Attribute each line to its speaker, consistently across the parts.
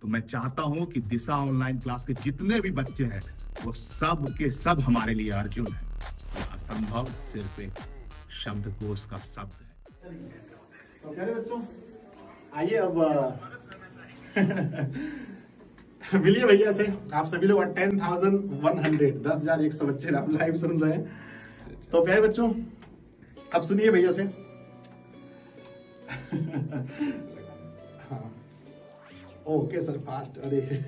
Speaker 1: तो मैं चाहता हूं कि दिशा ऑनलाइन क्लास के जितने भी बच्चे हैं वो सब के सब हमारे लिए अर्जुन है। असंभव सिर्फ एक शब्दकोश का शब्द है।
Speaker 2: तो प्यारे बच्चों, आइए अब मिलिए भैया से। आप सभी लोग 10,100 10,100 बच्चे आप लाइव सुन रहे हैं। तो प्यारे बच्चों, अब सुनिए भैया से। हाँ, ओके सर, फास्ट। अरे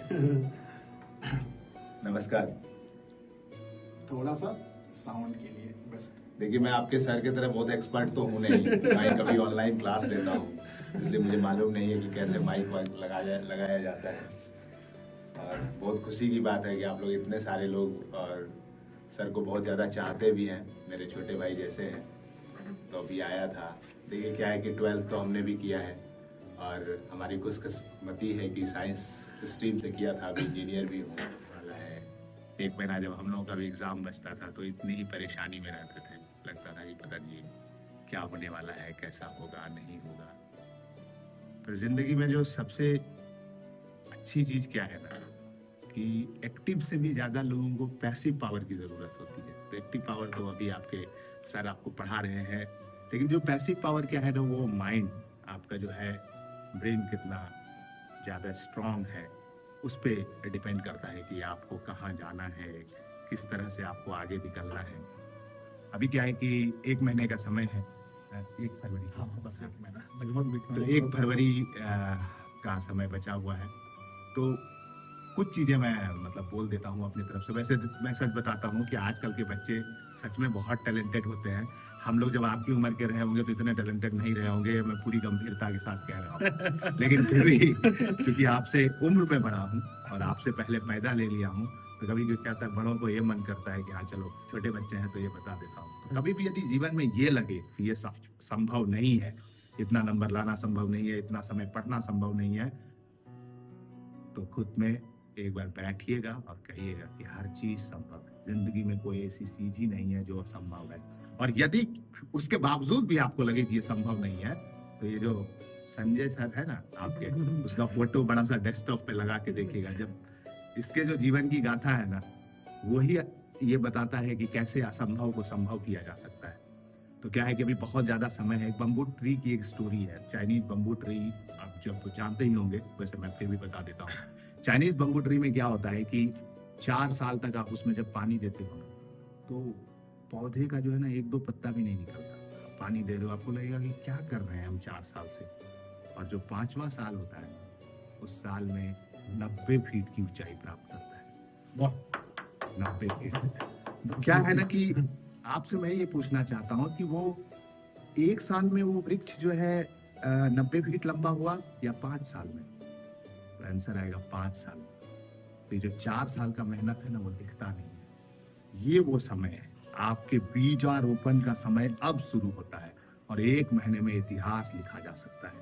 Speaker 3: नमस्कार।
Speaker 2: थोड़ा सा साउंड के लिए बेस्ट।
Speaker 3: देखिए, मैं आपके सर की तरह बहुत एक्सपर्ट तो हूँ नहीं, मैं कभी ऑनलाइन क्लास लेता हूँ, इसलिए मुझे मालूम नहीं है कि कैसे माइक वाइक लगाया जाता है। और बहुत खुशी की बात है कि आप लोग इतने सारे लोग और सर को बहुत ज़्यादा चाहते भी हैं, मेरे छोटे भाई जैसे हैं। तो अभी आया था। देखिए क्या है कि 12th तो हमने भी किया है और हमारी खुशकिस्मती है कि साइंस स्ट्रीम से किया था, अभी इंजीनियर भी हूँ वाला है।
Speaker 1: एक महीना जब हम लोगों का भी एग्जाम बचता था तो इतनी ही परेशानी में रहते थे, लगता था कि पता नहीं क्या होने वाला है, कैसा होगा नहीं होगा। पर जिंदगी में जो सबसे अच्छी चीज क्या है ना, कि एक्टिव से भी ज्यादा लोगों को पैसिव पावर की जरूरत होती है। तो एक्टिव पावर तो अभी आपके सर आपको पढ़ा रहे हैं, लेकिन जो पैसिव पावर क्या है ना, वो माइंड आपका जो है, ब्रेन कितना ज्यादा स्ट्रांग है उस पर डिपेंड करता है कि आपको कहाँ जाना है, किस तरह से आपको आगे निकलना है। अभी क्या है कि 1 महीने का समय है, 1 फरवरी।
Speaker 2: हाँ, बस 1 महीना लगभग।
Speaker 1: तो 1 फरवरी का समय बचा हुआ है। तो कुछ चीजें मैं मतलब बोल देता हूँ अपनी तरफ से। वैसे मैं सच बताता हूँ कि आजकल के बच्चे सच में बहुत टैलेंटेड होते हैं। हम लोग जब आपकी उम्र के रहे होंगे तो इतने टैलेंटेड नहीं रहे होंगे, मैं पूरी गंभीरता के साथ कह रहा हूँ। लेकिन फिर भी क्योंकि आपसे उम्र में बड़ा हूँ और आपसे पहले पैदा ले लिया हूँ, तो कभी भी क्या है, बड़ों को ये मन करता है कि हाँ चलो छोटे बच्चे हैं तो ये बता देता हूँ। तो कभी भी यदि जीवन में ये लगे कि ये संभव नहीं है, इतना नंबर लाना संभव नहीं है, इतना समय पढ़ना संभव नहीं है, तो खुद में एक बार बैठिएगा और कहिएगा कि हर चीज संभव है। जिंदगी में कोई ऐसी चीज ही नहीं है जो असंभव है। और यदि उसके बावजूद भी आपको लगे कि ये संभव नहीं है, तो ये जो संजय सर है ना आपके, उसका फोटो बड़ा सा डेस्कटॉप पे लगा के देखिएगा। जब इसके जो जीवन की गाथा है ना, वही ये बताता है कि कैसे असंभव को संभव किया जा सकता है। तो क्या है कि अभी बहुत ज्यादा समय है। बम्बू ट्री की एक स्टोरी है, चाइनीज बम्बू ट्री, आप जब तो जानते ही होंगे, वैसे मैं फिर भी बता देता हूँ। चाइनीज बम्बू ट्री में क्या होता है कि 4 साल तक आप उसमें जब पानी देते हो तो पौधे का जो है ना 1-2 पत्ता भी नहीं निकलता। पानी दे रहे हो, आपको लगेगा कि क्या कर रहे हैं हम 4 साल से। और जो 5वां साल होता है, उस साल में 90 फीट की ऊंचाई प्राप्त करता है। 90 फीट। तो क्या है ना कि आपसे मैं ये पूछना चाहता हूँ कि वो 1 साल में वो वृक्ष जो है 90 फीट लंबा हुआ या 5 साल में? तो आंसर आएगा 5 साल। तो जो 4 साल का मेहनत है ना, वो दिखता नहीं है। ये वो समय है, आपके बीजारोपण का समय अब शुरू होता है। और 1 महीने में इतिहास लिखा जा सकता है।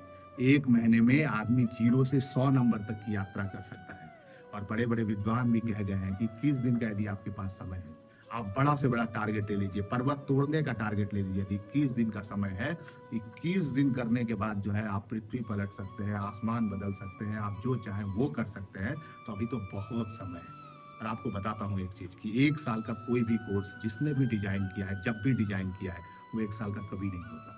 Speaker 1: 1 महीने में आदमी 0 से 100 नंबर तक की यात्रा कर सकता है। और बड़े बड़े विद्वान भी कह गए हैं कि 21 दिन का यदि आपके पास समय है, आप बड़ा से बड़ा टारगेट ले लीजिए, पर्वत तोड़ने का टारगेट ले लीजिए। 21 दिन का समय है, 21 दिन करने के बाद जो है आप पृथ्वी पलट सकते हैं, आसमान बदल सकते हैं, आप जो चाहें वो कर सकते हैं। तो अभी तो बहुत समय है। और आपको बताता हूँ एक चीज कि 1 साल का कोई भी कोर्स जिसने भी डिजाइन किया है, जब भी डिजाइन किया है, वो 1 साल का कभी नहीं होता।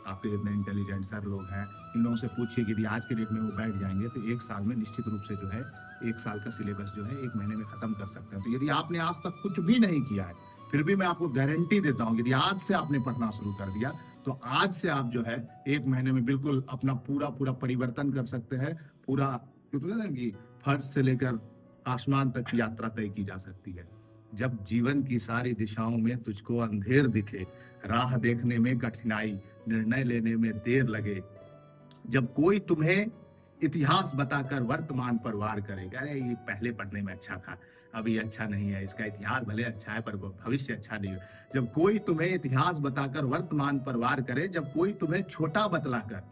Speaker 1: आपके जितने इंटेलिजेंट सर लोग हैं, इन लोगों से पूछिए कि यदि आज के डेट में वो बैठ जाएंगे तो 1 साल में निश्चित रूप से जो है 1 साल का सिलेबस जो है 1 महीने में खत्म कर सकते हैं। तो यदि आपने आज तक कुछ भी नहीं किया है, फिर भी मैं आपको गारंटी देता हूँ, यदि आज से आपने पढ़ना शुरू कर दिया तो आज से आप जो है 1 महीने में बिल्कुल अपना पूरा परिवर्तन कर सकते हैं। पूरा ना कि फर्श से लेकर आसमान तक की यात्रा तय की जा सकती है। जब जीवन की सारी दिशाओं में तुझको अंधेर दिखे, राह देखने में कठिनाई, निर्णय लेने में देर लगे, जब कोई तुम्हें इतिहास बताकर वर्तमान पर वार करेगा, अरे ये पहले पढ़ने में अच्छा था, अब ये अच्छा नहीं है, इसका इतिहास भले अच्छा है पर भविष्य अच्छा नहीं है। जब कोई तुम्हें इतिहास बताकर वर्तमान पर वार करे, जब कोई तुम्हें छोटा बतलाकर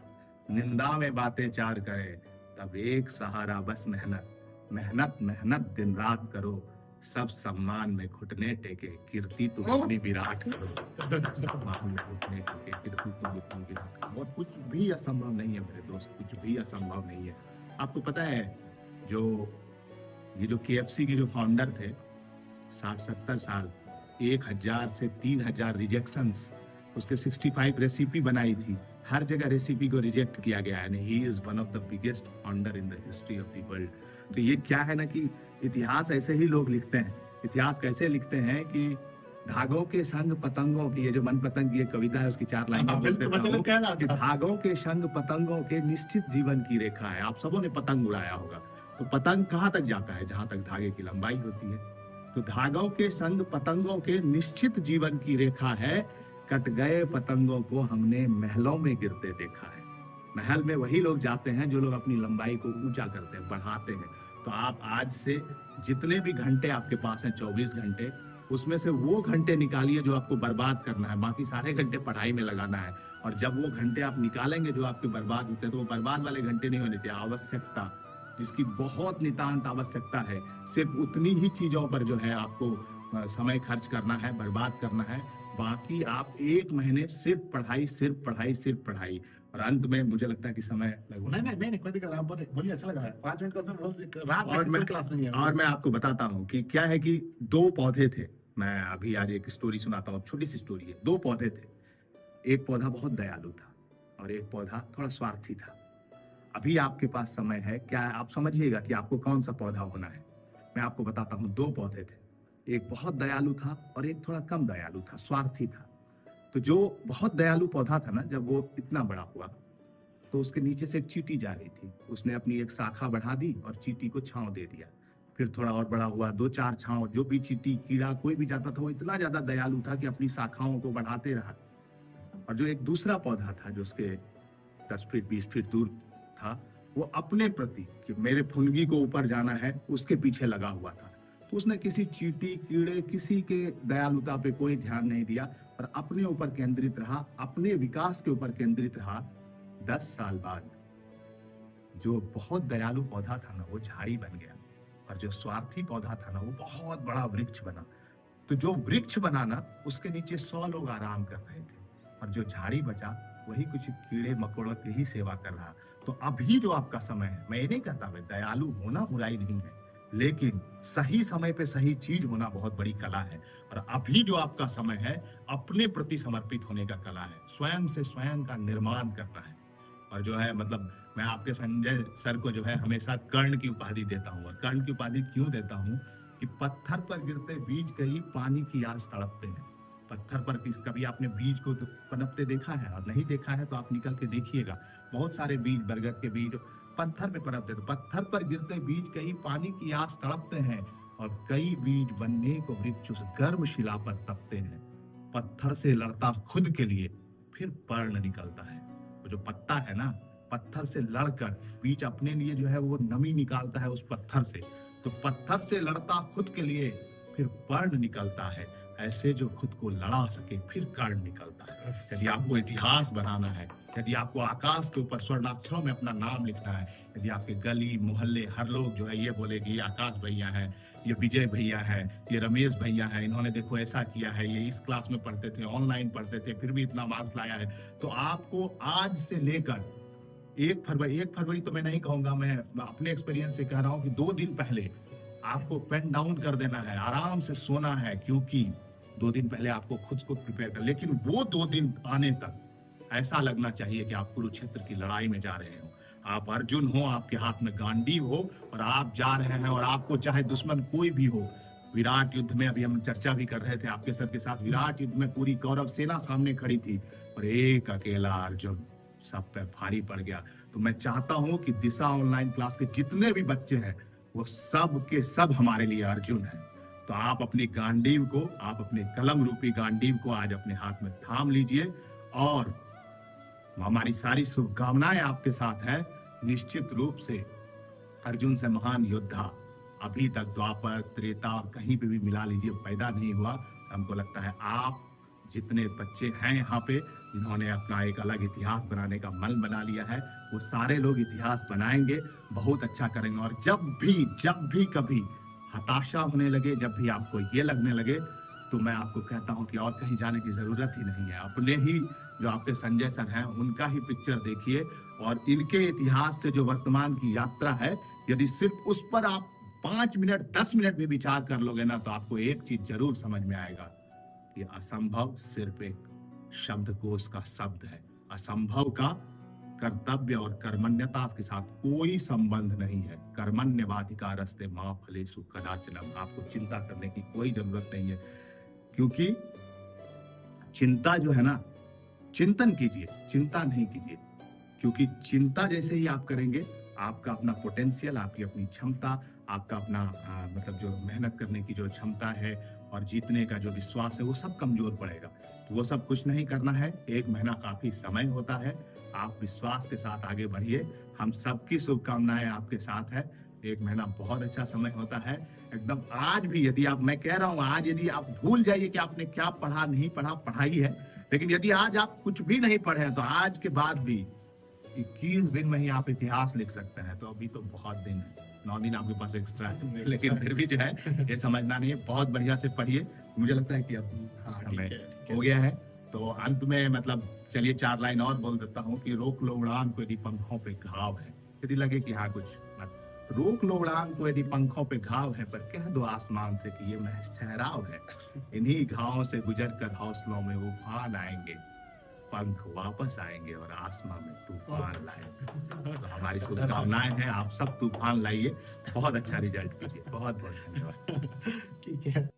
Speaker 1: निंदा में बातें चार करे, तब एक सहारा बस मेहनत, मेहनत मेहनत दिन रात करो, सब सम्मान में घुटने टेके, कीर्ति तुम अपनी विराट करो। सम्मान में घुटने टेके, कीर्ति तुम अपनी विराट करो। और कुछ भी असंभव नहीं है मेरे दोस्त, कुछ भी असंभव नहीं है। आपको पता है जो ये जो KFC के जो फाउंडर थे 60-70 साल, 1000 से 3000 रिजेक्शंस, उसके 65 रेसिपी बनाई थी, हर जगह रेसिपी को रिजेक्ट किया गया है। He is one of the biggest founder in the history of the world. तो ये क्या है ना कि इतिहास ऐसे ही लोग लिखते हैं। इतिहास कैसे लिखते हैं कि धागों के संग पतंगों की, ये जो मन पतंग की एक कविता है उसकी 4 लाइन कि धागों के संग पतंगों के निश्चित जीवन की रेखा है। आप सबों ने पतंग उड़ाया होगा, तो पतंग कहाँ तक जाता है? जहां तक धागे की लंबाई होती है। तो धागों के संग पतंगों के निश्चित जीवन की रेखा है, कट गए पतंगों को हमने महलों में गिरते देखा है। महल में वही लोग जाते हैं जो लोग अपनी लंबाई को ऊंचा करते हैं, बढ़ाते हैं। तो आप आज से जितने भी घंटे आपके पास हैं, 24 घंटे, उसमें से वो घंटे निकालिए जो आपको बर्बाद करना है, बाकी सारे घंटे पढ़ाई में लगाना है। और जब वो घंटे आप निकालेंगे जो आपके बर्बाद होते हैं, तो वो बर्बाद वाले घंटे नहीं होने चाहिए। आवश्यकता, जिसकी बहुत नितांत आवश्यकता है, सिर्फ उतनी ही चीजों पर जो है आपको समय खर्च करना है, बर्बाद करना है। बाकी आप 1 महीने सिर्फ पढ़ाई, सिर्फ पढ़ाई, सिर्फ पढ़ाई। और अंत में मुझे लगता है कि समय
Speaker 2: नहीं कोई दिक्कत, आप बोलिए, अच्छा लगा। 5 मिनट का रात
Speaker 1: और मैं
Speaker 2: क्लास नहीं है।
Speaker 1: और मैं आपको बताता हूँ कि क्या है कि 2 पौधे थे। मैं अभी आज एक स्टोरी सुनाता हूँ, छोटी सी स्टोरी है। 2 पौधे थे, एक पौधा बहुत दयालु था और एक पौधा थोड़ा स्वार्थी था। अभी आपके पास समय है, क्या आप समझिएगा कि आपको कौन सा पौधा होना है। मैं आपको बताता हूँ। 2 पौधे थे, एक बहुत दयालु था और एक थोड़ा कम दयालु था, स्वार्थी था। तो जो बहुत दयालु पौधा था ना, जब वो इतना बड़ा हुआ तो उसके नीचे से एक चींटी जा रही थी। उसने अपनी एक शाखा बढ़ा दी और चींटी को छांव दे दिया। फिर थोड़ा और बड़ा हुआ, 2-4 छांव। जो भी चींटी, कीड़ा, कोई भी जाता था, वो इतना ज्यादा दयालु था कि अपनी शाखाओं को बढ़ाते रहा। और जो एक दूसरा पौधा था जो उसके 10 फीट 20 फीट दूर था, वो अपने प्रति कि मेरे फुनगी को ऊपर जाना है, उसके पीछे लगा हुआ था। तो उसने किसी चींटी, कीड़े, किसी के दयालुता पे कोई ध्यान नहीं दिया और अपने ऊपर केंद्रित रहा, अपने विकास के ऊपर केंद्रित रहा। 10 साल बाद जो बहुत दयालु पौधा था ना, वो झाड़ी बन गया और जो स्वार्थी पौधा था ना, वो बहुत बड़ा वृक्ष बना। तो जो वृक्ष बना ना, उसके नीचे 100 लोग आराम कर रहे थे और जो झाड़ी बचा वही कुछ कीड़े मकोड़ों की ही सेवा कर रहा। तो अभी जो आपका समय है, मैं ये नहीं कहता मैं दयालु होना बुराई नहीं है, लेकिन सही समय पे सही चीज होना बहुत बड़ी कला है। और अभी जो आपका समय है, अपने प्रति समर्पित होने का कला है, स्वयं से स्वयं का निर्माण करना है। और जो है मतलब मैं आपके संजय सर को जो है हमेशा कर्ण की उपाधि देता हूँ। और कर्ण की उपाधि क्यों देता हूँ कि पत्थर पर गिरते बीज कहीं पानी की आस तड़पते हैं। पत्थर पर कभी आपने बीज को तो पनपते देखा है? और नहीं देखा है तो आप निकल के देखिएगा, बहुत सारे बीज, बरगद के बीज पत्थर पे पनपते। तो पत्थर पर गिरते बीज कहीं पानी की आस तड़पते हैं और कई बीज बनने को वृक्ष उस गर्म शिला पर तपते हैं। पत्थर से लड़ता खुद के लिए, फिर पर्ण निकलता है। वो जो पत्ता है ना, पत्थर से लड़कर बीज अपने लिए जो है वो नमी निकालता है उस पत्थर से। तो पत्थर से लड़ता खुद के लिए, फिर पर्ण निकलता है। ऐसे जो खुद को लड़ा सके, फिर कर्ण निकलता है। यदि आपको इतिहास बनाना है, यदि आपको आकाश के ऊपर स्वर्णाक्षरों में अपना नाम लिखना है, यदि आपके गली मोहल्ले हर लोग जो है ये बोले कि ये आकाश भैया है, ये विजय भैया है, ये रमेश भैया है, इन्होंने देखो ऐसा किया है, ये इस क्लास में पढ़ते थे, ऑनलाइन पढ़ते थे, फिर भी इतना मार्क्स लाया है, तो आपको आज से लेकर 1 फरवरी तो मैं नहीं कहूंगा, मैं अपने एक्सपीरियंस से कह रहा हूँ कि 2 दिन पहले आपको पेन डाउन कर देना है, आराम से सोना है, क्योंकि 2 दिन पहले आपको खुद को प्रिपेयर कर। लेकिन वो 2 दिन आने तक ऐसा लगना चाहिए कि आप कुरुक्षेत्र की लड़ाई में जा रहे हो, आप अर्जुन हो, आपके हाथ में गांडीव हो और आप जा रहे हैं। और आपको चाहे दुश्मन कोई भी हो, विराट युद्ध में अभी हम चर्चा भी कर रहे थे आपके सर के साथ, विराट युद्ध में पूरी कौरव सेना सामने खड़ी थी और एक अकेला अर्जुन सब पे भारी पड़ गया। तो मैं चाहता हूं कि दिशा ऑनलाइन क्लास के जितने भी बच्चे हैं वो सब के सब हमारे लिए अर्जुन हैं। तो आप अपनी गांडीव को, आप अपने कलम रूपी गांडीव को आज अपने हाथ में थाम लीजिए और हमारी सारी शुभकामनाएं आपके साथ है। निश्चित रूप से अर्जुन से महान योद्धा अभी तक द्वापर, त्रेता और कहीं पे भी मिला लीजिए पैदा नहीं हुआ। हमको लगता है आप जितने बच्चे हैं यहाँ पे जिन्होंने अपना एक अलग इतिहास बनाने का मन बना लिया है, वो सारे लोग इतिहास बनाएंगे, बहुत अच्छा करेंगे। और जब भी कभी हताशा होने लगे, जब भी आपको ये लगने लगे, तो मैं आपको कहता हूँ कि और कहीं जाने की जरूरत ही नहीं है। अपने ही जो आपके संजय सर हैं उनका ही पिक्चर देखिए और इनके इतिहास से जो वर्तमान की यात्रा है, यदि सिर्फ उस पर आप 5 मिनट 10 मिनट भी विचार कर लोगे ना, तो आपको एक चीज जरूर समझ में आएगा कि असंभव सिर्फ एक शब्दकोश का शब्द है। असंभव का कर्तव्य और कर्मण्यता के साथ कोई संबंध नहीं है। कर्मण्यवाधिकारस्ते मा फलेषु कदाचन। आपको चिंता करने की कोई जरूरत नहीं है, क्योंकि चिंता जो है ना, चिंतन कीजिए, चिंता नहीं कीजिए, क्योंकि चिंता जैसे ही आप करेंगे, आपका अपना पोटेंशियल, आपकी अपनी क्षमता, आपका अपना मतलब जो मेहनत करने की जो क्षमता है और जीतने का जो विश्वास है, वो सब कमजोर पड़ेगा। तो वो सब कुछ नहीं करना है। 1 महीना काफी समय होता है। आप विश्वास के साथ आगे बढ़िए। हम सबकी शुभकामनाएं आपके साथ है। 1 महीना बहुत अच्छा समय होता है। एकदम आज भी यदि आप, मैं कह रहा हूँ, आज यदि आप भूल जाइए कि आपने क्या पढ़ा नहीं पढ़ा, पढ़ाई है, लेकिन यदि आज आप कुछ भी नहीं पढ़े हैं, तो आज के बाद भी 21 दिन में ही आप इतिहास लिख सकते हैं। तो अभी तो बहुत दिन है, 9 दिन आपके पास एक्स्ट्रा है, लेकिन फिर भी जो है ये समझना नहीं है। बहुत बढ़िया से पढ़िए। मुझे लगता है कि अब समय हो गया है, तो अंत में मतलब चलिए 4 लाइन और बोल देता हूँ कि रोक लो उड़ान को यदि पंखों पे घाव है। यदि लगे कि हाँ कुछ मत, रोक लो उड़ान को यदि पंखों पे घाव है, पर कह दो आसमान से कि ये महज ठहराव है। इन्हीं घावों से गुजर कर हौसलों में उफान आएंगे, पंख वापस आएंगे और आसमां में तूफान लाएंगे। तो हमारी शुभकामनाएं हैं, आप सब तूफान लाइए, बहुत अच्छा रिजल्ट कीजिए। बहुत बहुत धन्यवाद।
Speaker 2: ठीक है।